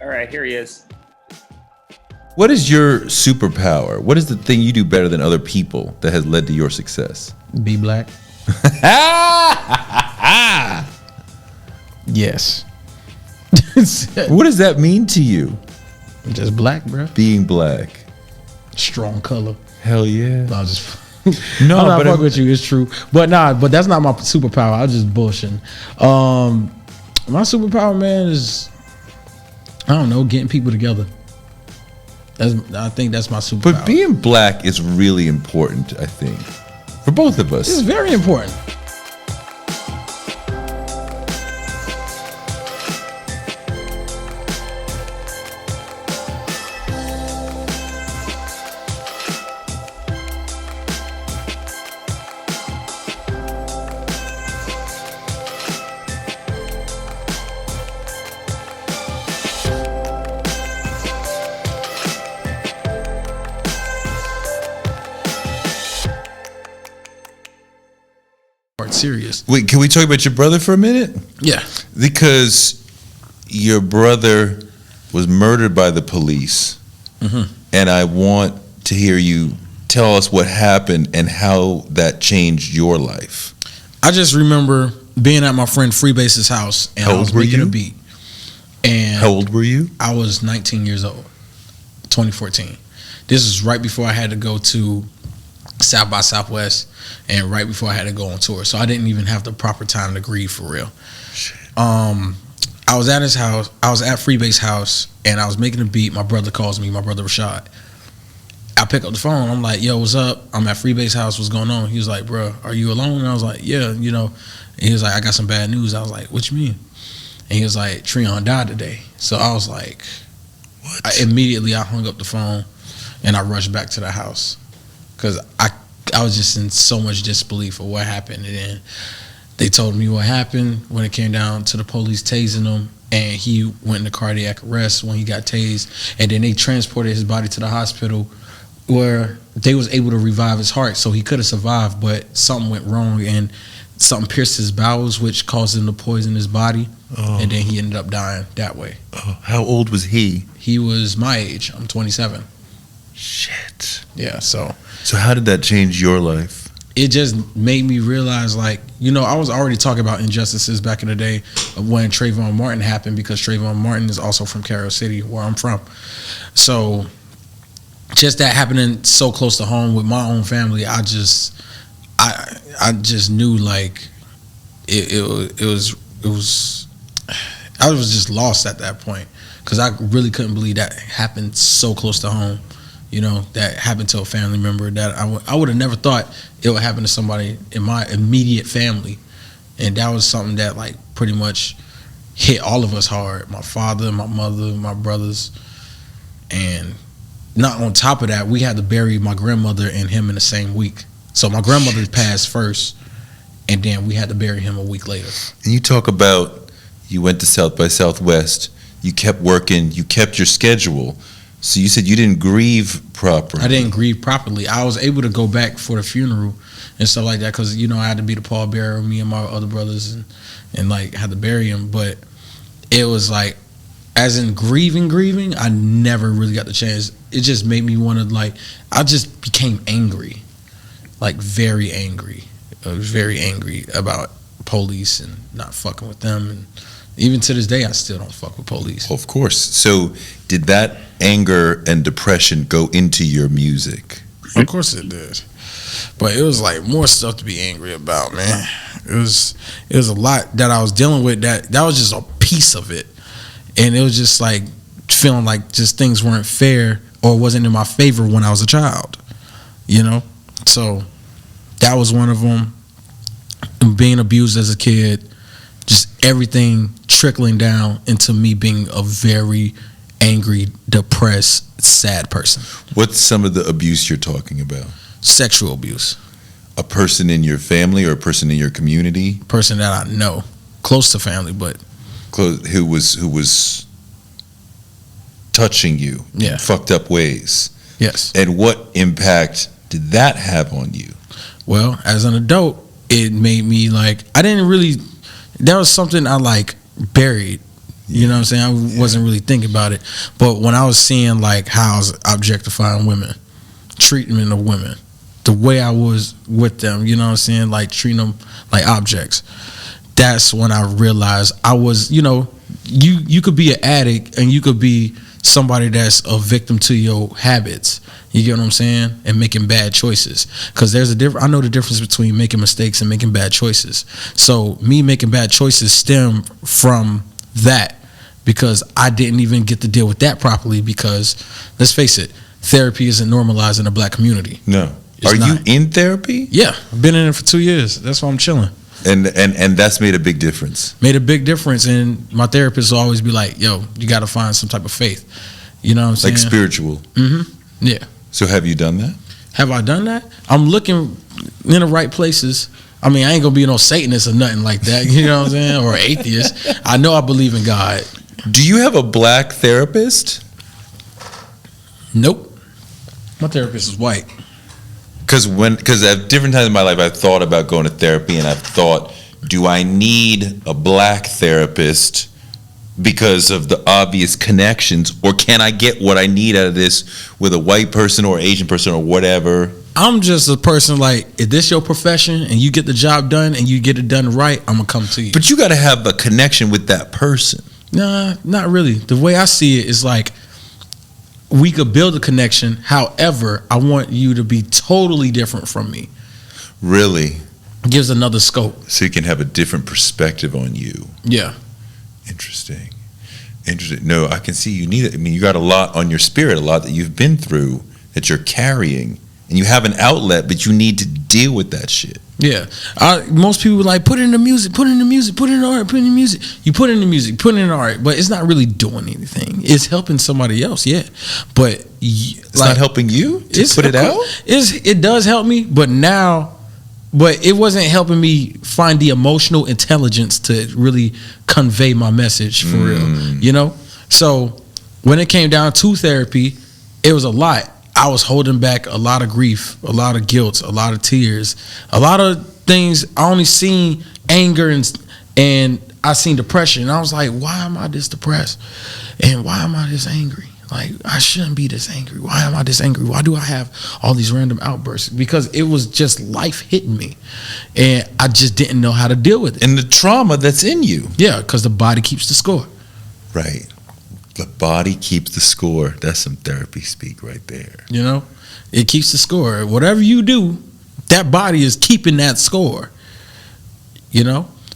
All right, here he is. What is your superpower? What is the thing you do better than other people that has led to your success? Be black. Yes. What does that mean to you? Just black, bro. Being black. Strong color. Hell yeah. I was just No, I'm not but fucking with you. It's true, but that's not my superpower. I was just bullshitting. My superpower, man, is I don't know, getting people together. I think that's my superpower. But being black is really important, I think, for both of us. It's very important. Serious. Wait, can we talk about your brother for a minute? Yeah. Because your brother was murdered by the police, and I want to hear you tell us what happened and how that changed your life. I just remember being at my friend Freebase's house, and How I was old were making you? a beat. And How old were you? I was 19 years old, 2014. This is right before I had to go to South by Southwest, and right before I had to go on tour, so I didn't even have the proper time to grieve for real. Shit. I was at his house. I was at Freebase house, and I was making a beat. My brother calls me. My brother Rashad. I pick up the phone. I'm like, "Yo, what's up? I'm at Freebase house. What's going on?" He was like, "Bro, are you alone?" And I was like, "Yeah, you know." And he was like, "I got some bad news." I was like, "What you mean?" And he was like, "Treon died today." So I was like, What? Immediately I hung up the phone, and I rushed back to the house because I was just in so much disbelief of what happened. And then they told me what happened when it came down to the police tasing him, and he went into cardiac arrest when he got tased. And then they transported his body to the hospital where they was able to revive his heart, so he could have survived, but something went wrong and something pierced his bowels, which caused him to poison his body. And then he ended up dying that way. How old was he? He was my age. I'm 27. Shit. Yeah, so how did that change your life? it just made me realize, like, you know, I was already talking about injustices back in the day of when Trayvon Martin happened, because Trayvon Martin is also from Carroll City, where I'm from. So just that happening so close to home with my own family, I just knew, like, it was I was just lost at that point, because I really couldn't believe that happened so close to home. You know, that happened to a family member that I would have never thought it would happen to somebody in my immediate family. And that was something that, like, pretty much hit all of us hard. My father, my mother, my brothers. And not on top of that, we had to bury my grandmother and him in the same week. So my grandmother passed first, and then we had to bury him a week later. And you talk about you went to South by Southwest, you kept working, you kept your schedule. So you said you didn't grieve properly. I didn't grieve properly. I was able to go back for the funeral and stuff like that, because, you know, I had to be the pallbearer, me and my other brothers, and like, had to bury him. But it was like, as in grieving, I never really got the chance. It just made me want to, like, I just became angry, like, very angry. I was very angry about police and not fucking with them. And even to this day, I still don't fuck with police. Of course. So did that anger and depression go into your music? Of course it did. But it was like more stuff to be angry about, man. It was a lot that I was dealing with that was just a piece of it. And it was just like feeling like just things weren't fair or wasn't in my favor when I was a child, you know? So that was one of them. Being abused as a kid, just everything trickling down into me being a very angry, depressed, sad person. What's some of the abuse you're talking about? Sexual abuse. A person in your family or a person in your community? Person that I know, close to family, but who was touching you in fucked up ways. Yes. And what impact did that have on you? Well, as an adult, it made me like, I didn't really, that was something I like buried You know what I'm saying? I wasn't really thinking about it. But when I was seeing like how I was objectifying women, treatment of women, the way I was with them, you know what I'm saying? Like treating them like objects. That's when I realized I was, you could be an addict and you could be somebody that's a victim to your habits. You get what I'm saying? And making bad choices. Because there's I know the difference between making mistakes and making bad choices. So me making bad choices stem from that, because I didn't even get to deal with that properly, because let's face it, therapy isn't normalized in the black community. No. It's Are not. you in therapy? Yeah, I've been in it for 2 years. That's why I'm chilling. And that's made a big difference. Made a big difference, and my therapist will always be like, yo, you got to find some type of faith. You know what I'm saying? Like spiritual. Mm-hmm. Yeah. So have you done that? Have I done that? I'm looking in the right places. I mean, I ain't gonna be no Satanist or nothing like that, you know what I'm saying? Or atheist. I know I believe in God. Do you have a black therapist? Nope. My therapist is white. Because at different times in my life, I've thought about going to therapy, and I've thought, do I need a black therapist because of the obvious connections, or can I get what I need out of this with a white person or Asian person or whatever? I'm just a person like, if this your profession and you get the job done and you get it done right, I'm gonna come to you. But you got to have a connection with that person. Nah, not really. The way I see it is like, we could build a connection. However, I want you to be totally different from me. Really? Gives another scope. So you can have a different perspective on you. Yeah. Interesting. No, I can see you need it. I mean, you got a lot on your spirit, a lot that you've been through that you're carrying, and you have an outlet, but you need to deal with that shit. Yeah. Most people are like, put it in the music, put it in the music, put it in the art, put it in the music. You put it in the music, put it in the art, but it's not really doing anything. It's helping somebody else, yeah. But it's not helping you to put it out? It does help me, but it wasn't helping me find the emotional intelligence to really convey my message for real, So when it came down to therapy, it was a lot. I was holding back a lot of grief, a lot of guilt, a lot of tears, a lot of things. I only seen anger and I seen depression. And I was like, why am I this depressed? And why am I this angry? Like, I shouldn't be this angry. Why am I this angry? Why do I have all these random outbursts? Because it was just life hitting me. And I just didn't know how to deal with it. And the trauma that's in you. Yeah, because the body keeps the score. Right. The body keeps the score. That's some therapy speak right there. It keeps the score. Whatever you do, that body is keeping that score.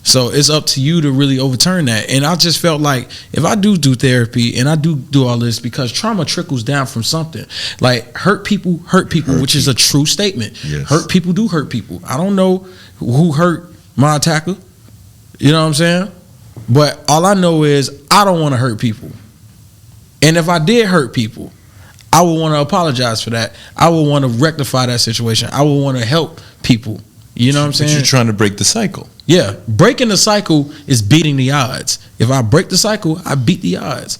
So it's up to you to really overturn that. And I just felt like if I do therapy and I do all this, because trauma trickles down from something. Like hurt people, which is a true statement. Yes. Hurt people do hurt people. I don't know who hurt my attacker. You know what I'm saying? But all I know is I don't want to hurt people. And if I did hurt people, I would want to apologize for that. I would want to rectify that situation. I would want to help people. You know what I'm saying? But you're trying to break the cycle. Yeah. Breaking the cycle is beating the odds. If I break the cycle, I beat the odds.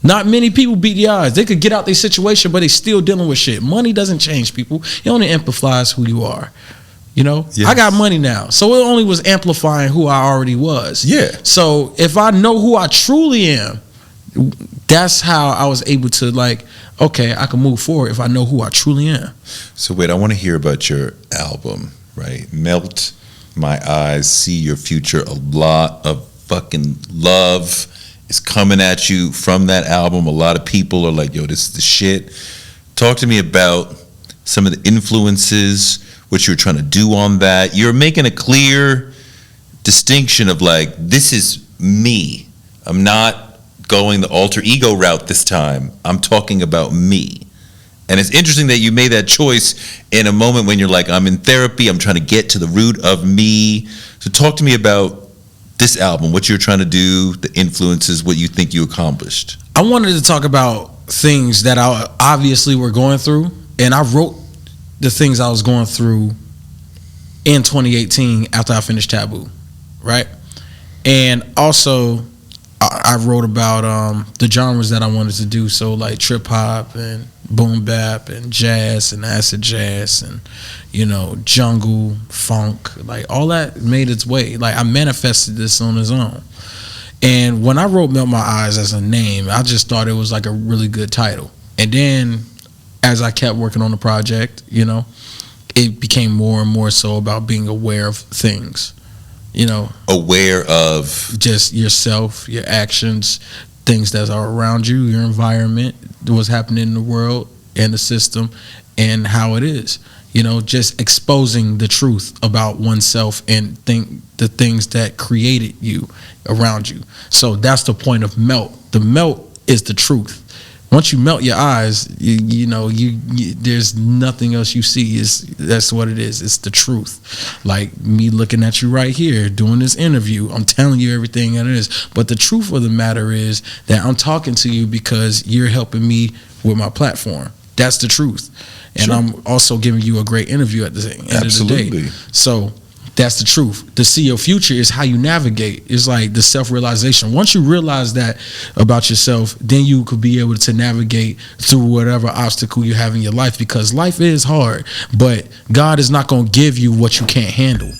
Not many people beat the odds. They could get out their situation, but they still dealing with shit. Money doesn't change people. It only amplifies who you are. Yes. I got money now. So it only was amplifying who I already was. Yeah. So if I know who I truly am, that's how I was able to okay, I can move forward if I know who I truly am. So wait, I want to hear about your album, right? Melt My Eyes, See Your Future. A lot of fucking love is coming at you from that album. A lot of people are like, yo, this is the shit. Talk to me about some of the influences, what you're trying to do on that. You're making a clear distinction of this is me. I'm not going the alter ego route this time. I'm talking about me. And it's interesting that you made that choice in a moment when you're like, I'm in therapy, I'm trying to get to the root of me. So talk to me about this album, what you're trying to do, the influences, what you think you accomplished. I wanted to talk about things that I obviously were going through, and I wrote the things I was going through in 2018 after I finished Taboo, right? And also I wrote about the genres that I wanted to do, so like trip hop and boom bap and jazz and acid jazz and jungle funk, like all that made its way. Like I manifested this on its own, And when I wrote Melt My Eyes as a name, I just thought it was like a really good title. And then as I kept working on the project, you know, it became more and more so about being aware of things, you know. Aware of? Just yourself, your actions, things that are around you, your environment, what's happening in the world and the system and how it is. You know, just exposing the truth about oneself and the things that created you around you. So that's the point of melt. The melt is the truth. Once you melt your eyes, you know, there's nothing else you see. That's what it is. It's the truth. Like me looking at you right here, doing this interview, I'm telling you everything that it is. But the truth of the matter is that I'm talking to you because you're helping me with my platform. That's the truth. And sure. I'm also giving you a great interview at the end Absolutely. of the day. So that's the truth. To see your future is how you navigate. It's like the self-realization. Once you realize that about yourself, then you could be able to navigate through whatever obstacle you have in your life, because life is hard, but God is not going to give you what you can't handle.